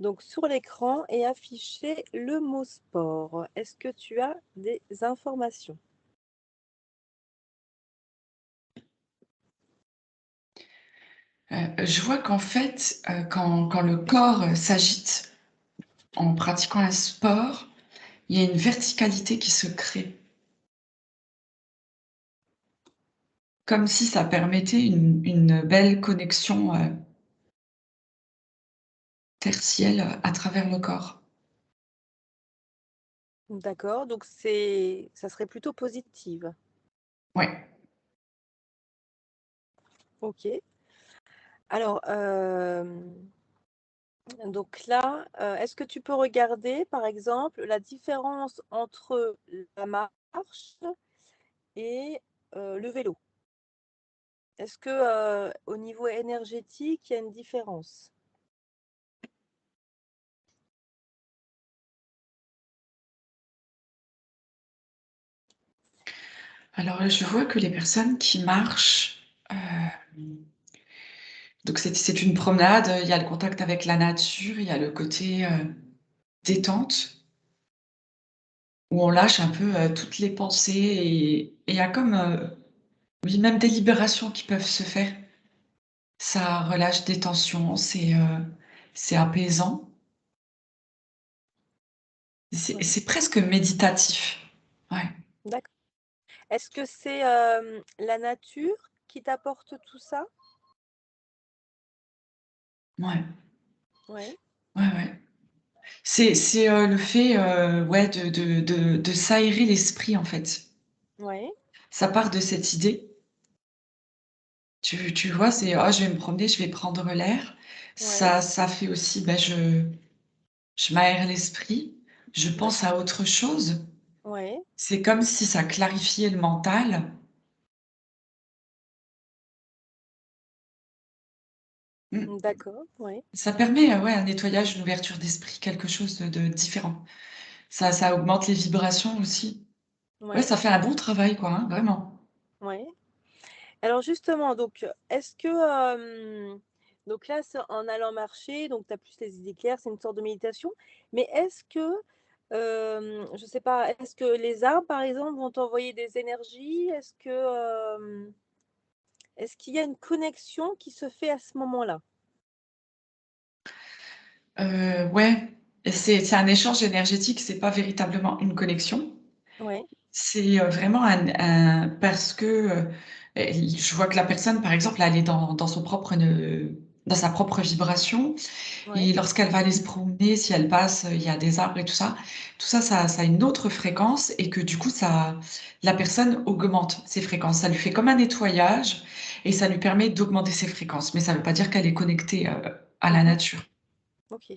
Donc sur l'écran est affiché le mot sport. Est-ce que tu as des informations? Je vois qu'en fait, quand le corps, s'agite en pratiquant un sport, il y a une verticalité qui se crée. Comme si ça permettait une belle connexion, tertielle, à travers le corps. D'accord, donc ça serait plutôt positive. Ouais. OK. Alors, donc là, est-ce que tu peux regarder, par exemple, la différence entre la marche et le vélo? Est-ce que, au niveau énergétique, il y a une différence? Alors là, je vois que les personnes qui marchent, donc c'est une promenade, il y a le contact avec la nature, il y a le côté, détente, où on lâche un peu, toutes les pensées et il y a comme, oui, même des libérations qui peuvent se faire. Ça relâche des tensions, c'est apaisant. Ouais, C'est presque méditatif. Ouais, d'accord. Est-ce que c'est, la nature qui t'apporte tout ça? ouais, Ouais, ouais, ouais. C'est le fait, ouais, de s'aérer l'esprit, en fait. ouais, Ça part de cette idée. Tu vois, c'est: «Oh, je vais me promener, je vais prendre l'air». ouais, Ça fait aussi, bah, je m'aère l'esprit, je pense d'accord. à autre chose. Ouais, C'est comme si ça clarifiait le mental. Mmh. d'accord, ouais, Ça permet, ouais, un nettoyage, une ouverture d'esprit, quelque chose de différent. Ça augmente les vibrations aussi. Ouais, ouais, ça fait un bon travail, quoi, hein, vraiment. ouais. Alors justement, donc, est-ce que, donc là, c'est en allant marcher, donc tu as plus les idées claires, c'est une sorte de méditation. Mais est-ce que, je sais pas, est-ce que les arbres, par exemple, vont t'envoyer des énergies? Est-ce qu'il y a une connexion qui se fait à ce moment-là? Ouais, et c'est un échange énergétique, c'est pas véritablement une connexion. Ouais, C'est, vraiment un parce que, je vois que la personne, par exemple, elle est dans son propre dans sa propre vibration ouais, et lorsqu'elle va aller se promener, si elle passe, il y a des arbres et tout ça, ça a une autre fréquence et que du coup, ça la personne augmente ses fréquences. Ça lui fait comme un nettoyage et ça lui permet d'augmenter ses fréquences. Mais ça veut pas dire qu'elle est connectée, à la mmh, nature. OK,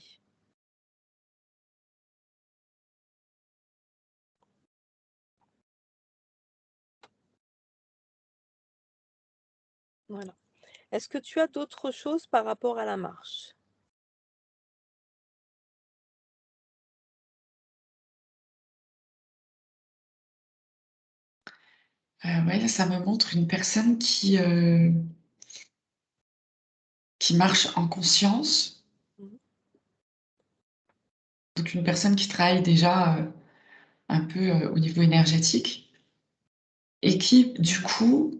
voilà. Est-ce que tu as d'autres choses par rapport à la marche? Ouais, là, ça me montre une personne qui marche en conscience, Mmh. donc une personne qui travaille déjà, un peu, au niveau énergétique et qui, du coup,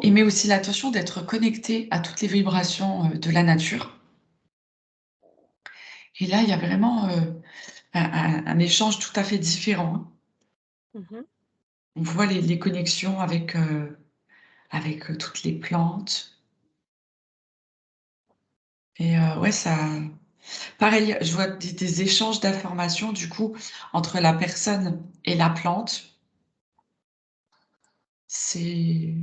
émet aussi l'attention d'être connectée à toutes les vibrations, de la nature et là, il y a vraiment, un échange tout à fait différent, hein. Mmh. On voit les connexions avec, toutes les plantes et ouais, ça pareil, je vois des échanges d'informations, du coup, entre la personne et la plante. C'est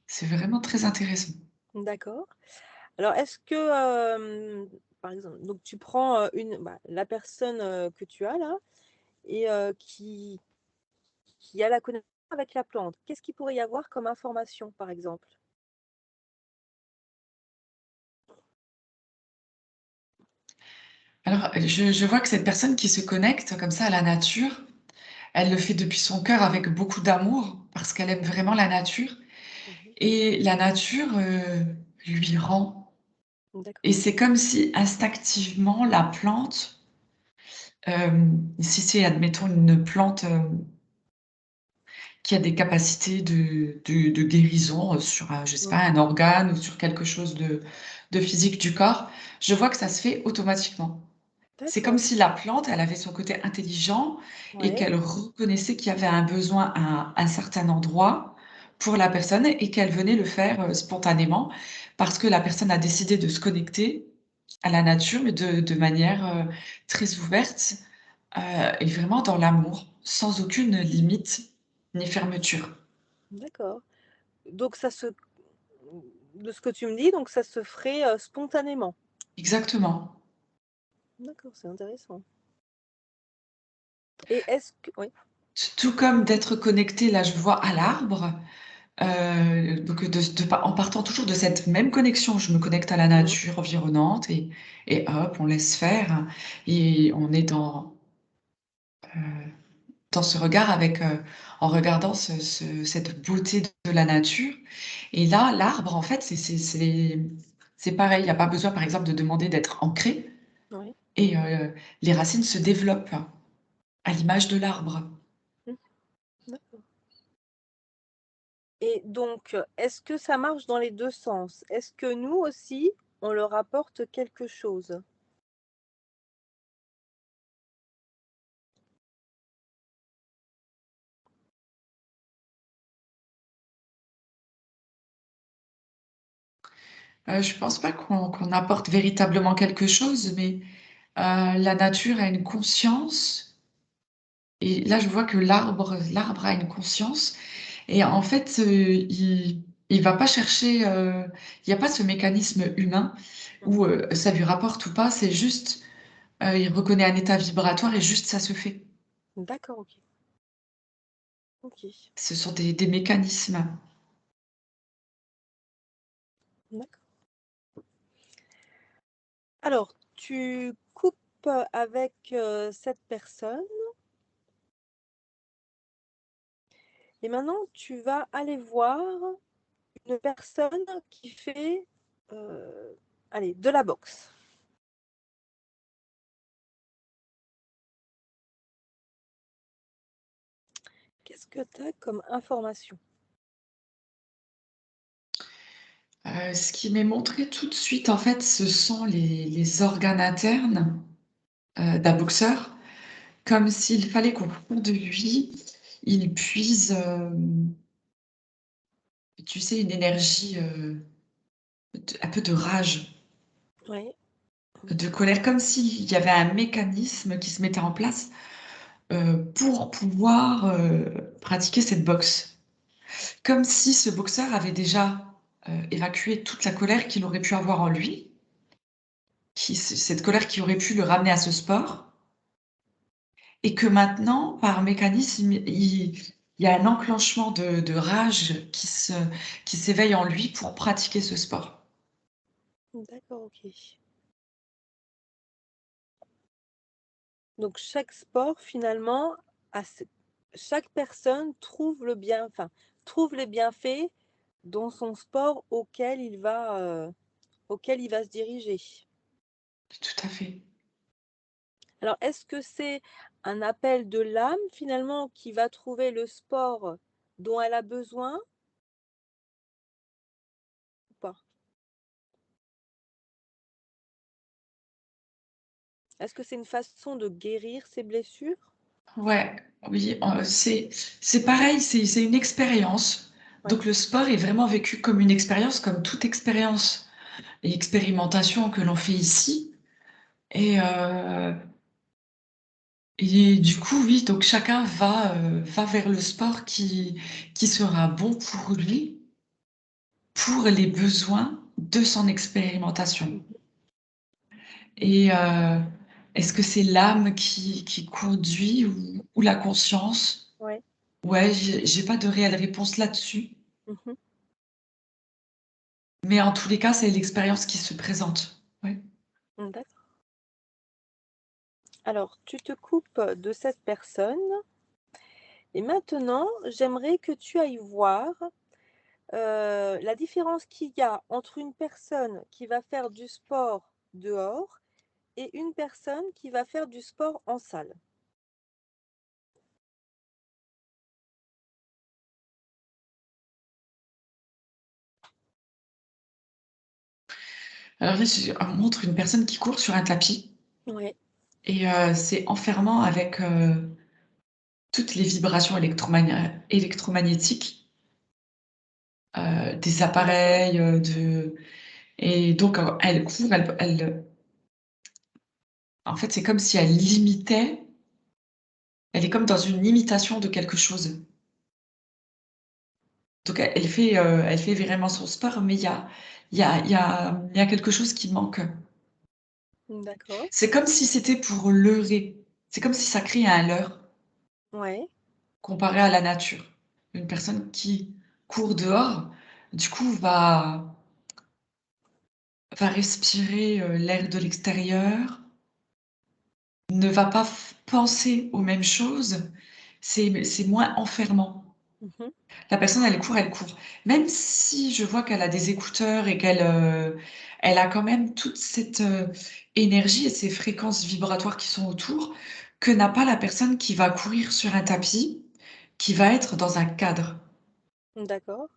c'est vraiment très intéressant. D'accord. Alors est-ce que, par exemple, donc tu prends, la personne, que tu as là et qui a la connexion avec la plante. Qu'est-ce qu'il pourrait y avoir comme information, par exemple? Alors, je vois que cette personne qui se connecte comme ça à la nature, elle le fait depuis son cœur avec beaucoup d'amour parce qu'elle aime vraiment la nature Mmh. et la nature, lui rend et D'accord. c'est comme si instinctivement la plante, si c'est admettons une plante, qui a des capacités de guérison, sur un je sais Mmh. pas, un organe ou sur quelque chose de physique du corps, je vois que ça se fait automatiquement. C'est comme D'accord. si la plante, elle avait son côté intelligent et Ouais. qu'elle reconnaissait qu'il y avait un besoin à un certain endroit pour la personne et qu'elle venait le faire, spontanément parce que la personne a décidé de se connecter à la nature, mais de manière, très ouverte, et vraiment dans l'amour, sans aucune limite ni fermeture. D'accord. Donc ça se de ce que tu me dis, donc ça se ferait, spontanément? Exactement. D'accord, c'est intéressant. Et est-ce que oui? Tout comme d'être connecté, là, je vois à l'arbre, donc en partant toujours de cette même connexion, je me connecte à la Mmh. nature environnante et hop, on laisse faire et on est dans ce regard avec, en regardant cette beauté de la nature et là, l'arbre, en fait, c'est pareil, il y a pas besoin, par exemple, de demander d'être ancré Oui. et les racines se développent à l'image de l'arbre. Mmh. D'accord. Et donc, est-ce que ça marche dans les 2 sens? Est-ce que nous aussi, on leur apporte quelque chose? Je pense pas qu'on apporte véritablement quelque chose, mais la nature a une conscience et là, je vois que l'arbre a une conscience et en fait, il va pas chercher, il y a pas ce mécanisme humain Mmh. où, ça lui rapporte ou pas, c'est juste, il reconnaît un état vibratoire et juste ça se fait. D'accord, OK. OK. Ce sont des mécanismes. D'accord. Alors, tu coupes avec, cette personne et maintenant tu vas aller voir une personne qui fait, allez, de la boxe. Qu'est-ce que tu as comme information? Ce qui m'est montré tout de suite, en fait, ce sont les organes internes, d'un boxeur. Comme s'il fallait qu'au fond de lui, il puise, tu sais, une énergie, un peu de rage, Oui. de colère, comme s'il y avait un mécanisme qui se mettait en place, pour pouvoir, pratiquer cette boxe. Comme si ce boxeur avait déjà, évacué toute la colère qu'il aurait pu avoir en lui, cette colère qui aurait pu le ramener à ce sport et que maintenant, par mécanisme, il y a un enclenchement de rage qui s'éveille en lui pour pratiquer ce sport. D'accord, OK. Donc chaque sport finalement a ce chaque personne trouve le bien enfin, trouve les bienfaits dans son sport auquel il va se diriger. Tout à fait. Alors est-ce que c'est un appel de l'âme finalement qui va trouver le sport dont elle a besoin ou pas? Est-ce que c'est une façon de guérir ses blessures? Ouais, oui, c'est pareil, c'est une expérience. Oui. Donc le sport est vraiment vécu comme une expérience, comme toute expérience et expérimentation que l'on fait ici et du coup, oui, donc chacun va vers le sport qui sera bon pour lui, pour les besoins de son expérimentation. Mmh. Et est-ce que c'est l'âme qui conduit ou la conscience? Ouais. Ouais, j'ai pas de réelle réponse là-dessus, Mmh. mais en tous les cas, c'est l'expérience qui se présente. Ouais. D'accord. Alors tu te coupes de cette personne et maintenant j'aimerais que tu ailles voir la différence qu'il y a entre une personne qui va faire du sport dehors et une personne qui va faire du sport en salle. Alors là, on montre une personne qui court sur un tapis Ouais, et c'est enfermant avec, toutes les vibrations électromagnétiques, des d'accord. appareils, de et donc elle court, en fait, c'est comme si elle est comme dans une imitation de quelque chose. Donc elle fait vraiment son sport, mais il y a quelque chose qui manque. D'accord. C'est comme si c'était pour leurrer. C'est comme si ça créait un leurre Ouais. comparé à la nature. Une personne qui court dehors, du coup, va respirer, l'air de l'extérieur, ne va pas penser aux mêmes choses, c'est moins enfermant. Mmh. La personne, elle court. Même si je vois qu'elle a des écouteurs et elle a quand même toute cette, énergie et ces fréquences vibratoires qui sont autour, que n'a pas la personne qui va courir sur un tapis, qui va être dans un cadre. D'accord.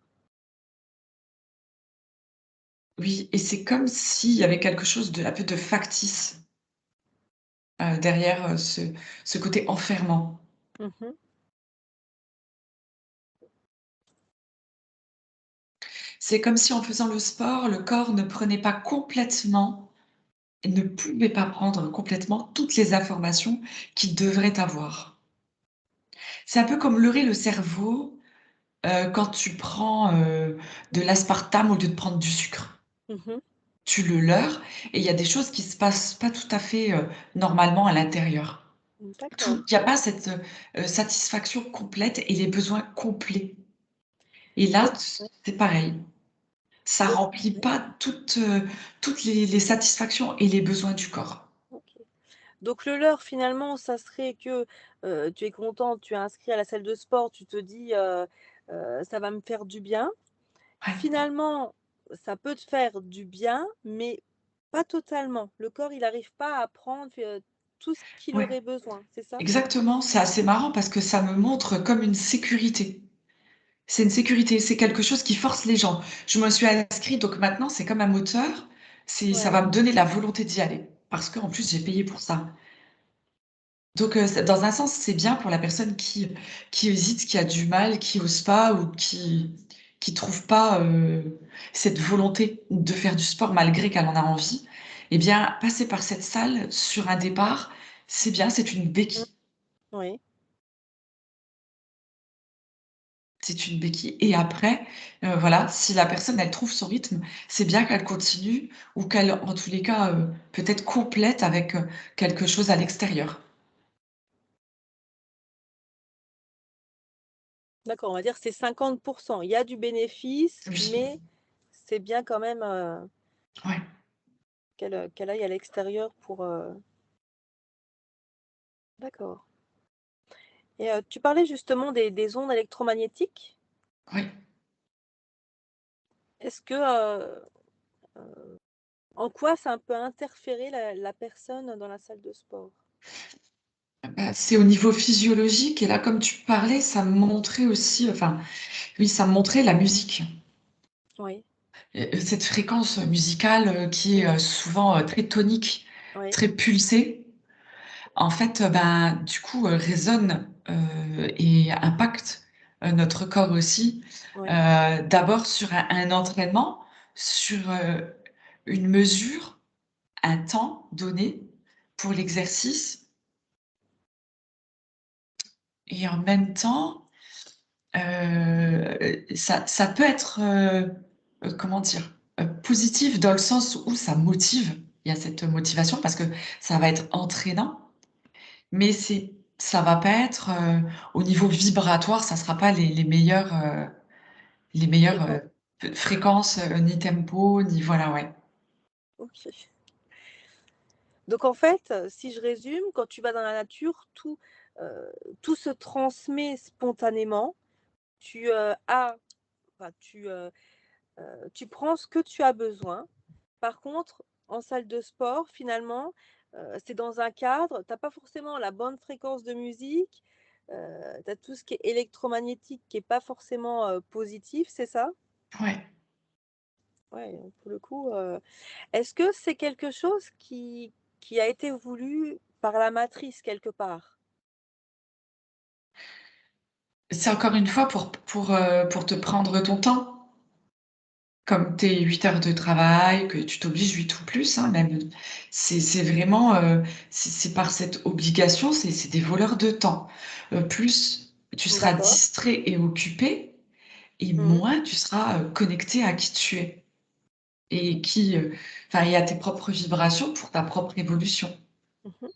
Oui, et c'est comme s'il y avait quelque chose de un peu de factice, derrière, ce côté enfermant. Mmh. C'est comme si en faisant le sport, le corps ne prenait pas complètement et ne pouvait pas prendre complètement toutes les informations qu'il devrait avoir. C'est un peu comme leurrer le cerveau, quand tu prends, de l'aspartame au lieu de prendre du sucre. Mmh. Tu le leurres et il y a des choses qui se passent pas tout à fait, normalement à l'intérieur. D'accord. Il y a pas cette, satisfaction complète et les besoins complets et là, Donc ouais, c'est pareil. Ça donc remplit ouais, pas toutes les satisfactions et les besoins du corps. OK. Donc le leurre finalement, ça serait que, tu es content, tu es inscrit à la salle de sport, tu te dis, «Ça va me faire du bien». Ouais, Finalement, ça peut te faire du bien, mais pas totalement. Le corps, il n'arrive pas à prendre, tout ce qu'il ouais, aurait besoin, c'est ça? exactement. C'est assez marrant parce que ça me montre comme une sécurité. C'est une sécurité, c'est quelque chose qui force les gens. Je me suis inscrite, donc maintenant c'est comme un moteur, ça va Ouais, me donner la volonté d'y aller parce qu'en plus j'ai payé pour ça. Donc c'est dans un sens, c'est bien pour la personne qui hésite, qui a du mal, qui ose pas ou qui trouve pas, cette volonté de faire du sport malgré qu'elle en a envie. Eh bien, passer par cette salle sur un départ, c'est bien, c'est une mmh, béquille. oui, C'est une béquille et après, voilà, si la personne, elle trouve son rythme, c'est bien qu'elle continue ou qu'elle, en tous les cas, peut-être complète avec, quelque chose à l'extérieur. d'accord, on va dire que c'est 50. Il y a du bénéfice, Oui, mais c'est bien quand même, ouais, qu'elle aille à l'extérieur pour, d'accord. Et tu parlais justement des ondes électromagnétiques. oui. Est-ce que, en quoi ça peut interférer la personne dans la salle de sport? Bah, c'est au niveau physiologique et là, comme tu parlais, ça me montrait aussi, enfin, oui, ça me montrait la musique. Oui, Cette fréquence musicale, qui est, mmh, souvent, très tonique, oui, très pulsée, en fait, ben, du coup, résonne, et impacte, notre corps aussi. oui, D'abord sur un entraînement, sur, une mesure, un temps donné pour l'exercice et en même temps, ça peut être, comment dire? Positif dans le sens où ça motive. Il y a cette motivation parce que ça va être entraînant, mais ça va pas être, au niveau vibratoire, ça sera pas les meilleures, fréquent, fréquences, ni tempo, ni voilà, ouais. OK. Donc en fait, si je résume, quand tu vas dans la nature, heu, tout se transmet spontanément. Tu, as Enfin, tu prends ce que tu as besoin. Par contre, en salle de sport, finalement, c'est dans un cadre, tu as pas forcément la bonne fréquence de musique, tu as tout ce qui est électromagnétique qui est pas forcément, positif, c'est ça? Ouais. Ouais, donc pour le coup, est-ce que c'est quelque chose qui a été voulu par la matrice quelque part? C'est encore une fois pour te prendre ton temps. Comme tes 8 heures de travail, que tu t'obliges 8 ou plus, hein, même, c'est vraiment, c'est par cette obligation, c'est des voleurs de temps. Plus tu seras D'accord. distrait et occupé et Mmh. moins tu seras, connecté à qui tu es et enfin et à tes propres vibrations pour ta propre évolution. Mmh.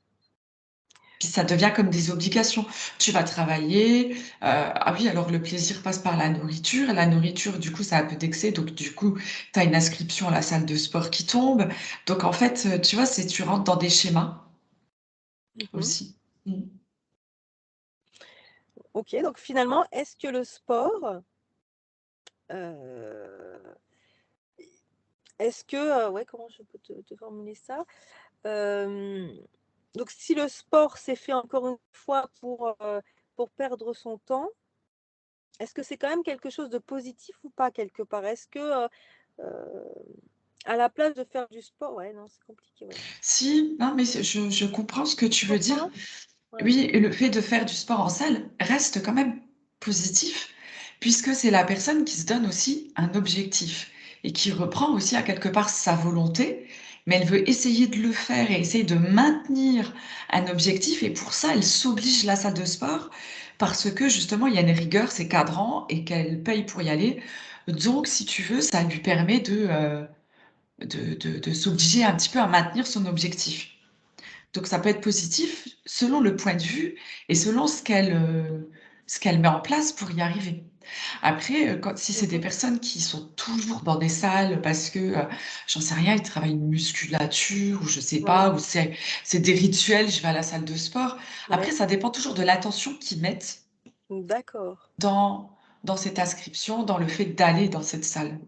Puis ça devient comme des obligations. Tu vas travailler, ah oui, alors le plaisir passe par la nourriture. La nourriture, du coup, ça a un peu d'excès, donc du coup, tu as une inscription à la salle de sport qui tombe. Donc en fait, tu vois, c'est tu rentres dans des schémas Mmh. aussi. Mmh. OK, donc finalement, est-ce que le sport, heu, est-ce que, ouais, comment je peux te formuler ça? Hem, donc si le sport s'est fait encore une fois pour perdre son temps, est-ce que c'est quand même quelque chose de positif ou pas quelque part? Est-ce que, heu, à la place de faire du sport ouais, non, c'est compliqué, ouais. Si, non, mais je comprends ce que Tu tu veux dire. comprends? Ouais. Oui, et le fait de faire du sport en salle reste quand même positif, puisque c'est la personne qui se donne aussi un objectif et qui reprend aussi à quelque part sa volonté, mais elle veut essayer de le faire et essayer de maintenir un objectif et pour ça, elle s'oblige la salle de sport parce que justement, il y a une rigueur, c'est cadrant et qu'elle paye pour y aller. Donc si tu veux, ça lui permet de s'obliger un petit peu à maintenir son objectif. Donc ça peut être positif selon le point de vue et selon ce qu'elle met en place pour y arriver. Après, quand si c'est des Mmh. personnes qui sont toujours dans des salles parce que, j'en sais rien, ils travaillent une musculature ou je sais Ouais, pas, ou c'est des rituels, je vais à la salle de sport. Après, ouais. ça dépend toujours de l'attention qu'ils mettent D'accord, dans cette inscription, dans le fait d'aller dans cette salle.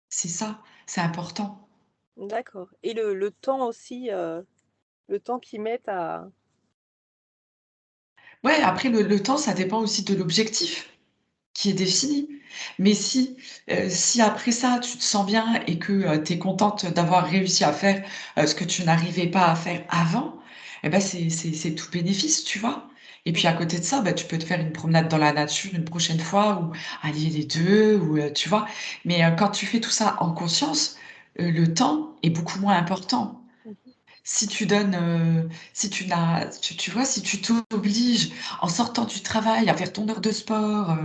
C'est ça, c'est important. d'accord et le temps aussi, le temps qu'ils mettent à Ouais, après le temps, ça dépend aussi de l'objectif qui est défini. Mais si après ça, tu te sens bien et que, tu es contente d'avoir réussi à faire, ce que tu n'arrivais pas à faire avant, et ben c'est tout bénéfice, tu vois? Et puis à mmh côté de ça, bah, tu peux te faire une promenade dans la nature une prochaine fois ou allier les 2 ou, tu vois? Mais, quand tu fais tout ça en conscience, le temps est beaucoup moins important. mh. Si tu donnes, si tu n'as tu vois, si tu t'obliges en sortant du travail à faire ton heure de sport,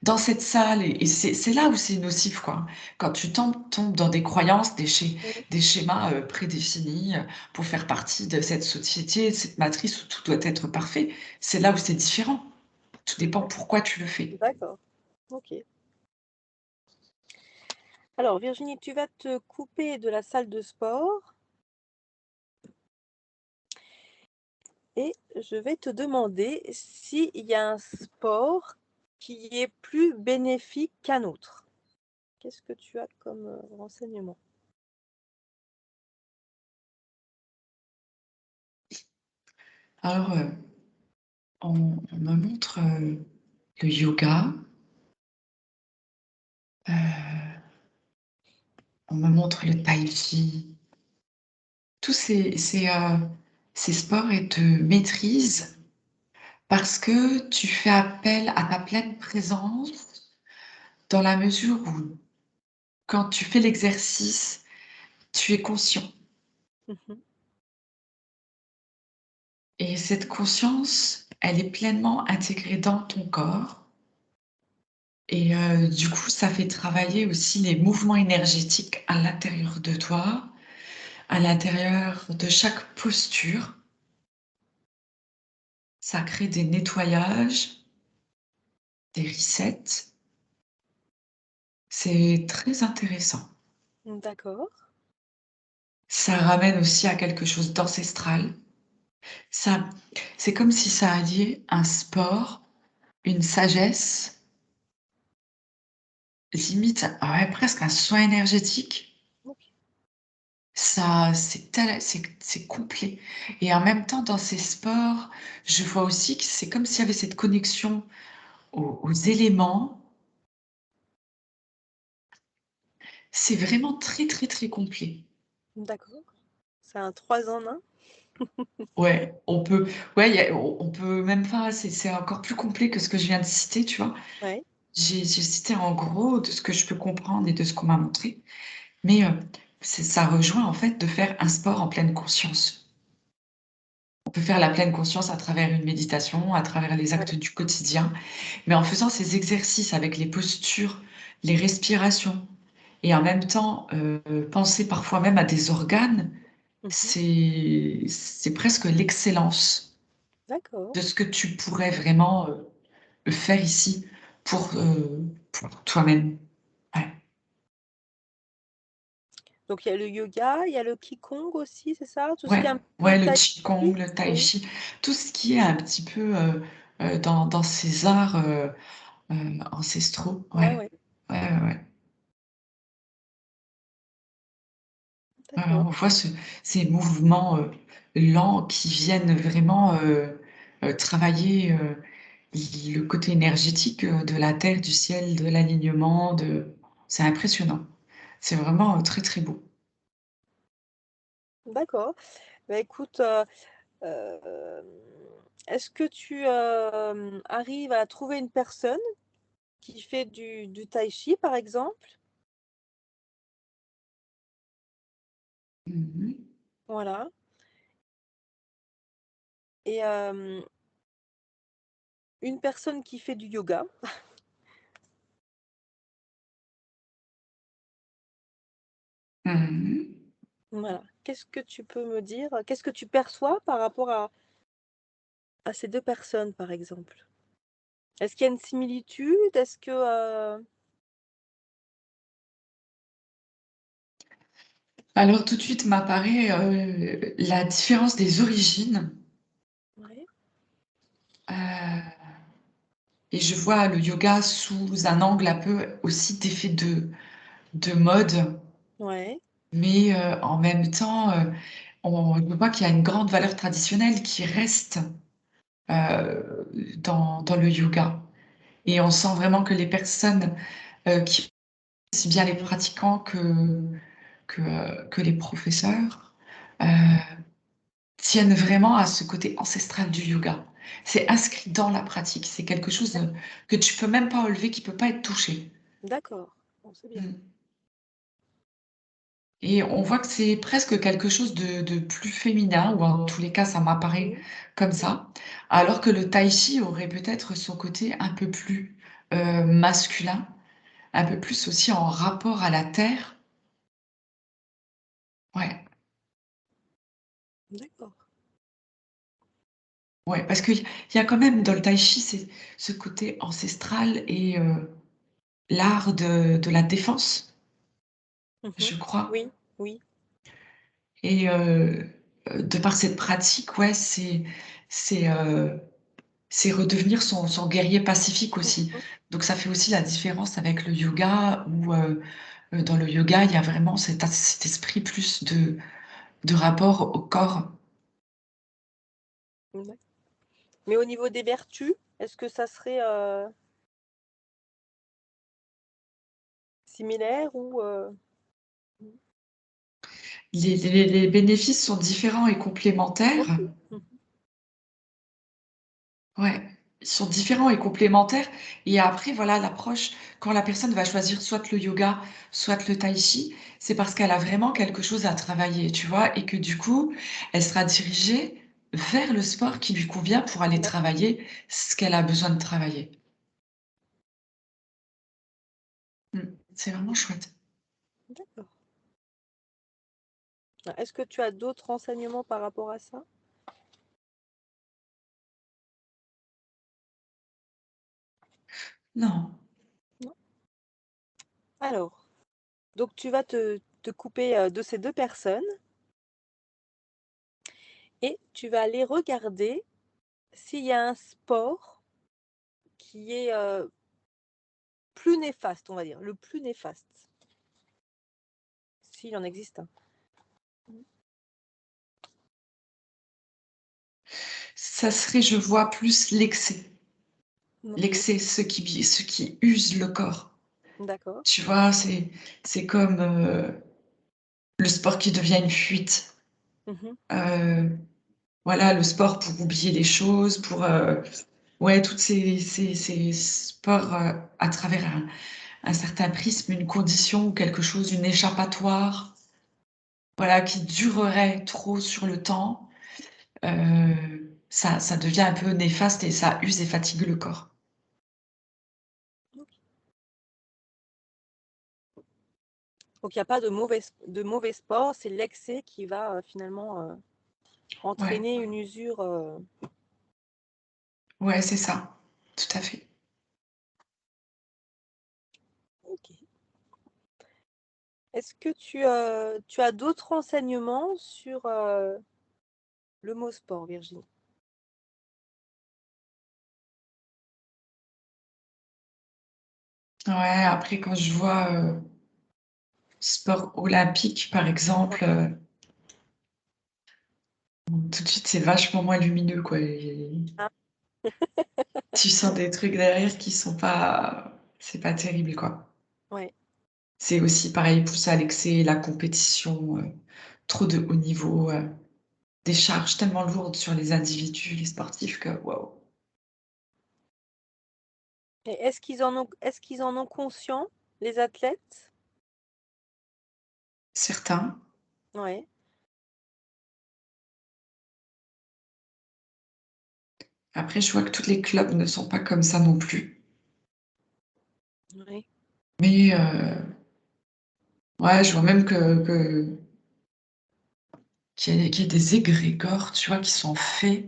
dans cette salle et c'est là où c'est nocif, quoi. Quand tu tombes dans des croyances, Mmh. des schémas, prédéfinis, pour faire partie de cette société, de cette matrice où tout doit être parfait. C'est là où c'est différent. Tout dépend pourquoi tu le fais. D'accord, OK. Alors Virginie, tu vas te couper de la salle de sport et je vais te demander s'il y a un sport qui est plus bénéfique qu'un autre? Qu'est-ce que tu as comme, renseignement? Alors, on me montre, le yoga, on me montre le tai chi. Tous ces sports et te maîtrisent parce que tu fais appel à ta pleine présence dans la mesure où quand tu fais l'exercice, tu es conscient Mmh. et cette conscience, elle est pleinement intégrée dans ton corps et du coup, ça fait travailler aussi les mouvements énergétiques à l'intérieur de toi, à l'intérieur de chaque posture. Ça crée des nettoyages, des resets. C'est très intéressant. D'accord. Ça ramène aussi à quelque chose d'ancestral. Ça c'est comme si ça alliait un sport, une sagesse limite, ouais, presque un soin énergétique. OK. Ça, c'est complet et en même temps, dans ces sports, je vois aussi que c'est comme s'il y avait cette connexion aux éléments. C'est vraiment très, très, très complet. D'accord. C'est un 3 en 1? Ouais, on peut ouais, il y a on peut même pas c'est encore plus complet que ce que je viens de citer, tu vois? Ouais. J'ai cité en gros de ce que je peux comprendre et de ce qu'on m'a montré, mais c'est ça rejoint en fait de faire un sport en pleine conscience. On peut faire la pleine conscience à travers une méditation, à travers les Ouais. actes du quotidien, mais en faisant ces exercices avec les postures, les respirations et en même temps, penser parfois même à des organes, Mmh. c'est presque l'excellence D'accord. de ce que tu pourrais vraiment, faire ici pour toi-même. Ouais. Donc il y a le yoga, il y a le qigong aussi, c'est ça? Tout ce qui est Ouais, un peu ouais, le tai chi? qigong, le tai Oui. chi, tout ce qui est un petit peu, dans ces arts, ancestraux. Ouais, Ouais. ouais. Ouais, ouais, ouais. Ouais, D'accord. on voit ces mouvements, lents qui viennent vraiment, travailler, le côté énergétique, de la terre, du ciel, de l'alignement, de c'est impressionnant. C'est vraiment, très, très beau. D'accord. Bah, écoute, hem, est-ce que tu, arrives à trouver une personne qui fait du tai chi, par exemple? Mmh mh. Voilà. Et une personne qui fait du yoga. Mmh mh. Voilà. Qu'est-ce que tu peux me dire? Qu'est-ce que tu perçois par rapport à ces 2 personnes, par exemple? Est-ce qu'il y a une similitude? Est-ce que, Alors tout de suite m'apparaît, la différence des origines, ouais, heu et je vois le yoga sous un angle un peu aussi d'effet de mode, ouais, mais en même temps, je vois qu'il y a une grande valeur traditionnelle qui reste, dans le yoga et on d'accord, sent vraiment que les personnes, qui aussi bien les pratiquants que les professeurs, heu, tiennent vraiment à ce côté ancestral du yoga. C'est inscrit dans la pratique, c'est quelque chose, que tu peux même pas enlever, qui peut pas être touché. d'accord. Bon, c'est bien. Mmh. Et on voit que c'est presque quelque chose de plus féminin ou en tous les cas, ça m'apparaît Mmh. comme Mmh. ça. Alors que le tai chi aurait peut-être son côté un peu plus, masculin, un peu plus aussi en rapport à la terre. Ouais, D'accord. ouais, parce qu'il y a quand même dans le tai chi, c'est ce côté ancestral et l'art de la défense, Mmh. je crois Oui, oui. et de par cette pratique, ouais, c'est redevenir son guerrier pacifique aussi. Mmh. Donc ça fait aussi la différence avec le yoga où, dans le yoga, il y a vraiment cet esprit plus de rapport au corps. Ouais. Mais au niveau des vertus, est-ce que ça serait, similaire ou, mmh, Les bénéfices sont différents et complémentaires. OK. Mmh. Ouais, ils sont différents et complémentaires et après voilà l'approche quand la personne va choisir soit le yoga, soit le tai chi, c'est parce qu'elle a vraiment quelque chose à travailler, tu vois? Et que du coup, elle sera dirigée vers le sport qui lui convient pour aller D'accord, travailler ce qu'elle a besoin de travailler. Mmh, c'est vraiment chouette. d'accord. Est-ce que tu as d'autres renseignements par rapport à ça? Non. Non? Alors, donc tu vas te couper, de ces 2 personnes et tu vas aller regarder s'il y a un sport qui est, plus néfaste, on va dire, le plus néfaste? S'il en existe un. Mmh. Ça serait, je vois plus l'excès. OK, L'excès, ce qui use le corps. d'accord. Tu vois? C'est comme, le sport qui devient une fuite. Mmh. Heu, voilà, le sport pour oublier les choses, pour, ouais, toutes ces sports, à travers un certain prisme, une condition ou quelque chose, une échappatoire, voilà, qui durerait trop sur le temps, ça devient un peu néfaste et ça use et fatigue le corps. OK. Donc il y a pas de mauvais sport, c'est l'excès qui va, finalement, Ouais, entraîner une usure, ouais, c'est ça, tout à fait. OK. Est-ce que tu as d'autres renseignements sur, le mot sport, Virginie? Ouais, après quand je vois, sport olympique par exemple, tout de suite c'est vachement moins lumineux quoi et Ah, tu sens des trucs derrière qui sont pas c'est pas terrible quoi. ouais. C'est aussi pareil poussé à l'excès, la compétition, trop de haut niveau, des charges tellement lourdes sur les individus, les sportifs que waouh. Et est-ce qu'ils en ont conscience, les athlètes? Certains. Ouais, Après je vois que tous les clubs ne sont pas comme ça non plus. oui, Mais ouais, je vois même qu'il y a des égrégores, tu vois, qui sont faits,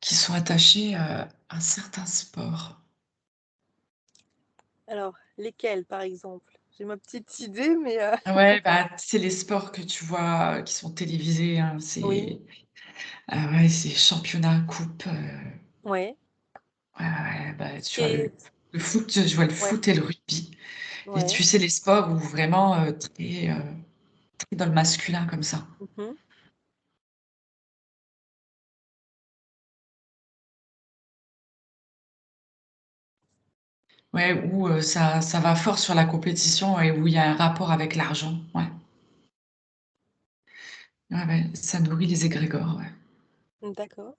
qui sont attachés, à certains sports. alors lesquels, par exemple? J'ai ma petite idée, mais Ouais, bah, c'est les sports que tu vois, qui sont télévisés, hein, oui, c'est ah ouais, c'est championnat, coupe, ouais. ouais, ouais, ouais, bah, Ce tu qui vois est le foot, je vois le Ouais, foot et le rugby et ouais. tu sais les sports où vraiment, très dans le masculin comme ça. Mmh. Ouais, où, ça va fort sur la compétition et où il y a un rapport avec l'argent, ouais. Ouais, ouais, ça nourrit les égrégores, ouais. D'accord.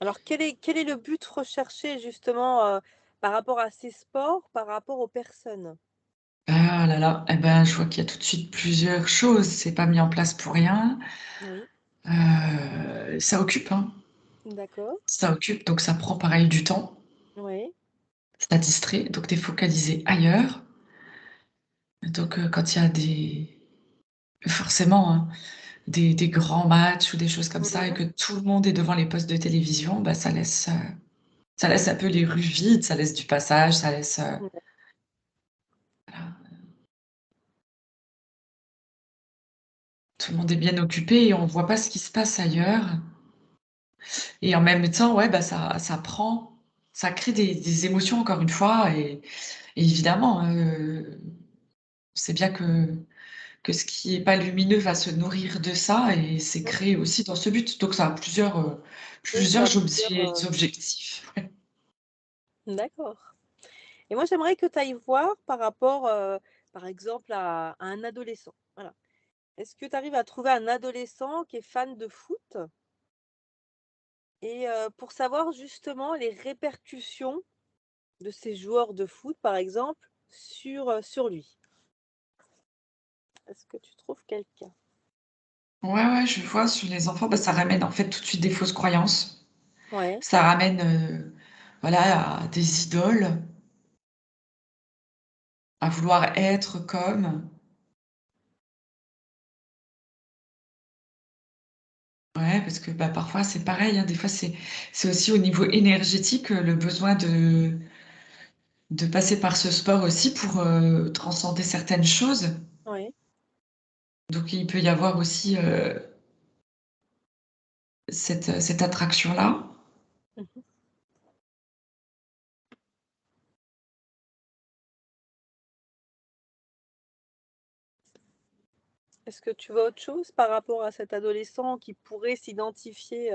Alors quel est le but recherché justement, par rapport à ces sports, par rapport aux personnes? Ah là là, et ben, je vois qu'il y a tout de suite plusieurs choses, c'est pas mis en place pour rien. Oui, Ça occupe, hein, d'accord. ça occupe, donc ça prend pareil du temps, Oui, ça distrait, donc tu es focalisé ailleurs. Donc quand il y a des forcément, hein, des grands matchs ou des choses comme ça et mmh. que tout le monde est devant les postes de télévision, bah, ça laisse un peu les rues vides, ça laisse du passage, ça laisse, Ouais, voilà, tout le monde est bien occupé et on voit pas ce qui se passe ailleurs et en même temps, ouais, bah, ça crée des émotions encore une fois et évidemment, on sait bien que ce qui est pas lumineux va se nourrir de ça et c'est mmh. créé aussi dans ce but. Donc ça a Oui, ça a plusieurs plusieurs, objectifs. Ouais. d'accord. Et moi j'aimerais que tu ailles voir par rapport, par exemple à un adolescent. Voilà. Est-ce que tu arrives à trouver un adolescent qui est fan de foot? Et pour savoir justement les répercussions de ces joueurs de foot, par exemple, sur lui. Est-ce que tu trouves quelqu'un? Ouais, ouais, je vois sur les enfants, bah, ça ramène en fait tout de suite des fausses croyances. Ouais, Ça ramène, voilà, à des idoles, à vouloir être comme. Ouais, parce que, bah, parfois c'est pareil, hein, des fois c'est aussi au niveau énergétique, le besoin de passer par ce sport aussi pour, transcender certaines choses. ouais, Donc il peut y avoir aussi, cette attraction-là. Mmh. Est-ce que tu vois autre chose par rapport à cet adolescent qui pourrait s'identifier,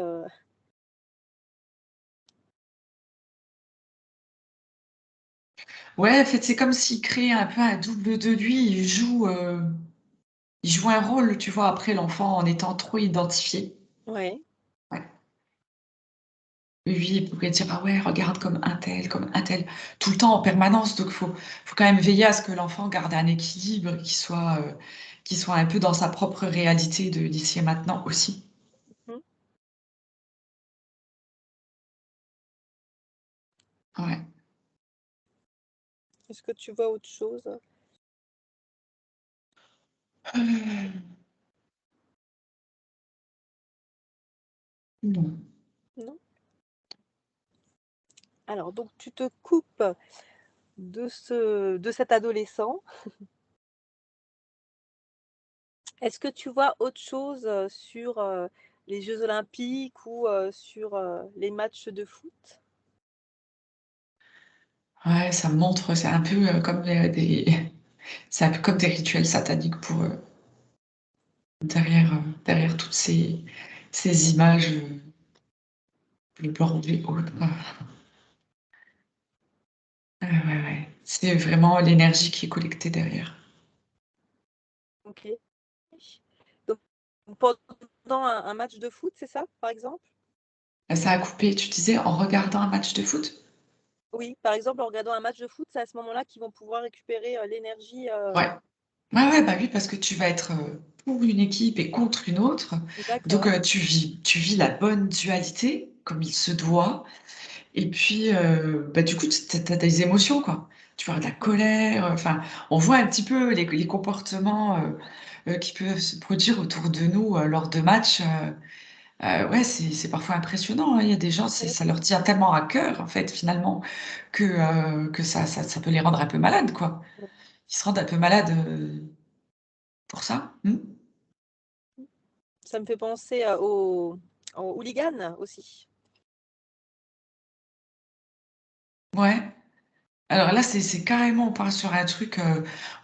Ouais, en fait, c'est comme s'il crée un peu un double de lui. Il joue un rôle, tu vois, après l'enfant en étant trop identifié. ouais, Ouais. Lui, il pourrait dire: «Ah ouais, regarde comme un tel», tout le temps en permanence. Donc faut quand même veiller à ce que l'enfant garde un équilibre, qu'il soit un peu dans sa propre réalité de l'ici et maintenant aussi. mmh. Ouais. Est-ce que tu vois autre chose? Heu, non. Non? Alors donc tu te coupes de cet adolescent. Est-ce que tu vois autre chose, sur, les jeux olympiques ou, sur, les matchs de foot? Ouais, ça montre c'est un peu, comme, des c'est un peu comme des rituels sataniques pour eux, derrière toutes ces images, le blanc et autres. Ouais, ouais, ouais. C'est vraiment l'énergie qui est collectée derrière. OK. Donc pendant un match de foot, c'est ça, par exemple? Ça a coupé, tu disais en regardant un match de foot? Oui, par exemple, en regardant un match de foot, c'est à ce moment-là qu'ils vont pouvoir récupérer, l'énergie, Ouais. Ouais, ouais, bah, oui, parce que tu vas être, pour une équipe et contre une autre. Donc, d'accord, tu vis la bonne dualité comme il se doit et puis, bah, du coup, tu as des émotions, quoi. Tu vas avoir de la mmh, colère, enfin, on voit un petit peu les comportements, qui peuvent se produire autour de nous, lors de matchs, ouais, c'est parfois impressionnant, hein. Il y a des gens, ça OK. leur tient tellement à cœur, en fait, finalement, que ça peut les rendre un peu malades, quoi. Ouais. Ils se rendent un peu malades, pour ça. Mmh. Ça me fait penser, aux hooligans aussi. Ouais. Alors là, c'est carrément on part sur un truc,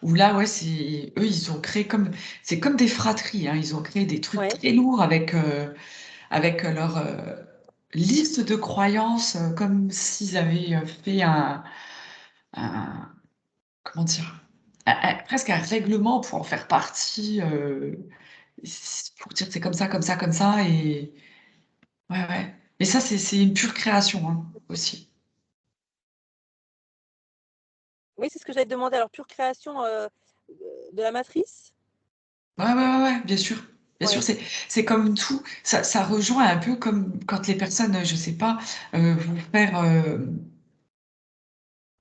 où là, ouais, c'est eux, ils ont créé comme c'est comme des fratries, hein. Ils ont créé des trucs Ouais, très lourds avec leur, liste de croyances, comme s'ils avaient, fait un comment dire? Presque un règlement pour en faire partie, pour dire: «C'est comme ça, comme ça, comme ça» et ouais, ouais. Mais ça, c'est une pure création, hein, aussi. oui, c'est ce que j'allais te demander. Alors pure création, de la matrice? Ouais, ouais, ouais, ouais, bien sûr. Bien sûr, Ouais, c'est comme tout. Ça rejoint un peu comme quand les personnes, je sais pas, vont faire,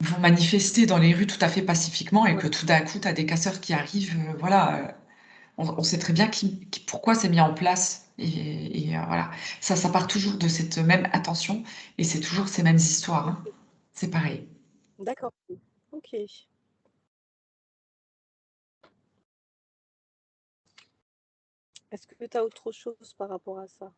vont manifester dans les rues tout à fait pacifiquement et ouais, que tout d'un coup, tu as des casseurs qui arrivent, voilà, on sait très bien qui pourquoi c'est mis en place et voilà. Ça part toujours de cette même intention et c'est toujours ces mêmes histoires, hein. OK, C'est pareil. d'accord. OK. Est-ce que tu as autre chose par rapport à ça?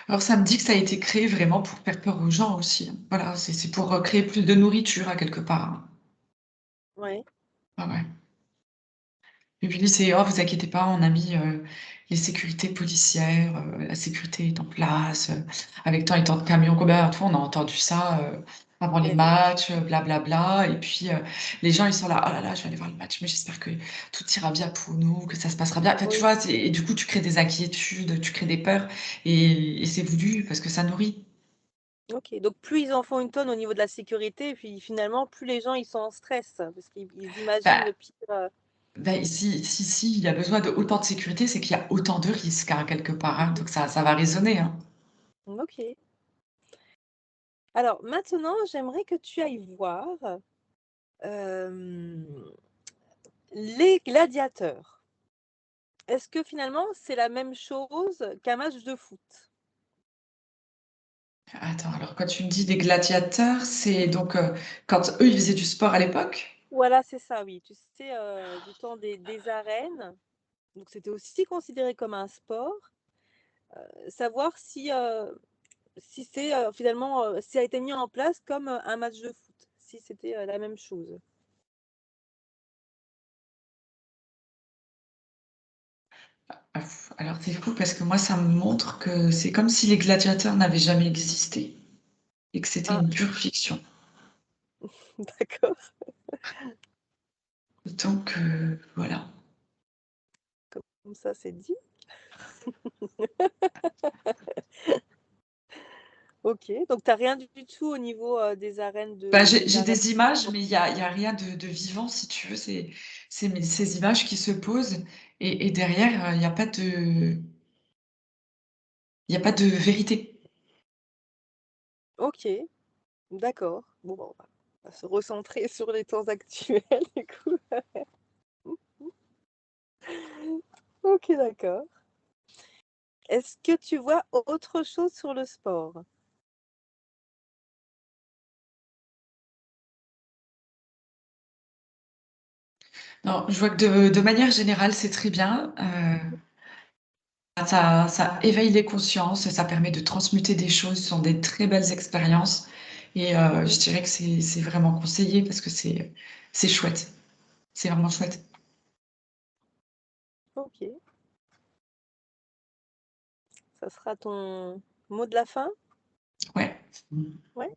Alors ça me dit que ça a été créé vraiment pour faire peur aux gens aussi, hein. Voilà, c'est pour, créer plus de nourriture à quelque part, hein. Ouais, Ouais, ouais. Et puis lui, c'est: «Oh vous inquiétez pas, on a mis, les sécurités policières, la sécurité est en place, avec tant et tant de camions». Combien de fois on a entendu ça, avant les ouais, matchs, bla bla bla et puis, les gens ils sont là: «Oh là là, je vais aller voir le match, mais j'espère que tout ira bien pour nous, que ça se passera bien». Enfin tu oui, vois? C'est et du coup tu crées des inquiétudes, tu crées des peurs et c'est voulu parce que ça nourrit. OK. Donc plus ils en font une tonne au niveau de la sécurité et puis finalement, plus les gens ils sont en stress parce qu'ils imaginent Bah le pire, si il y a besoin de autant de sécurité, c'est qu'il y a autant de risques, hein, quelque part, hein, mmh donc ça va résonner, hein. OK. Alors maintenant, j'aimerais que tu ailles voir, hem, Les Gladiateurs. Est-ce que finalement c'est la même chose qu'un match de foot? Attends, alors quand tu me dis des gladiateurs, c'est donc, quand eux, ils faisaient du sport à l'époque? Voilà, c'est ça, oui. Tu sais, du temps des arènes, donc c'était aussi considéré comme un sport, savoir si c'est, finalement, si ça a été mis en place comme, un match de foot, si c'était, la même chose. Ah, alors c'est fou parce que moi, ça me montre que c'est comme si les gladiateurs n'avaient jamais existé et que c'était Ah, une pure fiction. d'accord, Donc voilà. comme ça c'est dit. OK, donc tu as rien du tout au niveau, des arènes Bah, de j'ai des j'ai arènes des images, mais il y a rien de vivant si tu veux. C'est ces images qui se posent et derrière, il y a pas de vérité. OK, d'accord. Bon, bah, on va se recentrer sur les temps actuels du coup. OK, d'accord. Est-ce que tu vois autre chose sur le sport? Non, je vois que de manière générale, c'est très bien. Ça éveille les consciences et ça permet de transmuter des choses. Ce sont des très belles expériences et je Mmh. dirais que c'est vraiment conseillé parce que c'est chouette. C'est vraiment chouette. OK. Ça sera ton mot de la fin? Ouais. Ouais?